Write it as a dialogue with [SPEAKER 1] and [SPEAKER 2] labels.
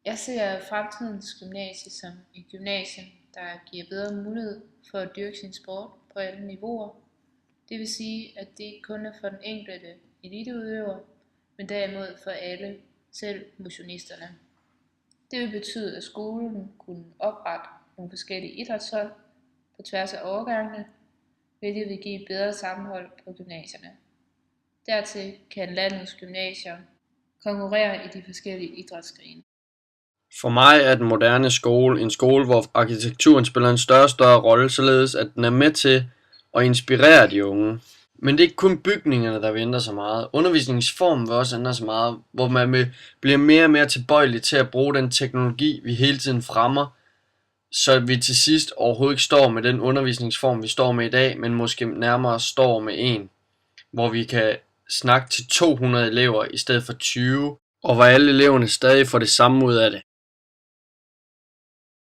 [SPEAKER 1] Jeg ser fremtidens gymnasie som et gymnasium, der giver bedre mulighed for at dyrke sin sport på alle niveauer. Det vil sige, at det ikke kun er for den enkelte eliteudøver, men derimod for alle, selv motionisterne. Det vil betyde, at skolen kunne oprette nogle forskellige idrætshold på tværs af årgangene, hvilket vil give bedre sammenhold på gymnasierne. Dertil kan landets gymnasier konkurrere i de forskellige idrætsgrene.
[SPEAKER 2] For mig er den moderne skole en skole, hvor arkitekturen spiller en større og større rolle, således at den er med til at inspirere de unge. Men det er ikke kun bygningerne, der vil ændre sig meget. Undervisningsformen vil også ændre sig meget, hvor man bliver mere og mere tilbøjelig til at bruge den teknologi, vi hele tiden fremmer, så vi til sidst overhovedet ikke står med den undervisningsform, vi står med i dag, men måske nærmere står med en, hvor vi kan snakke til 200 elever i stedet for 20, og hvor alle eleverne stadig får det samme ud af det.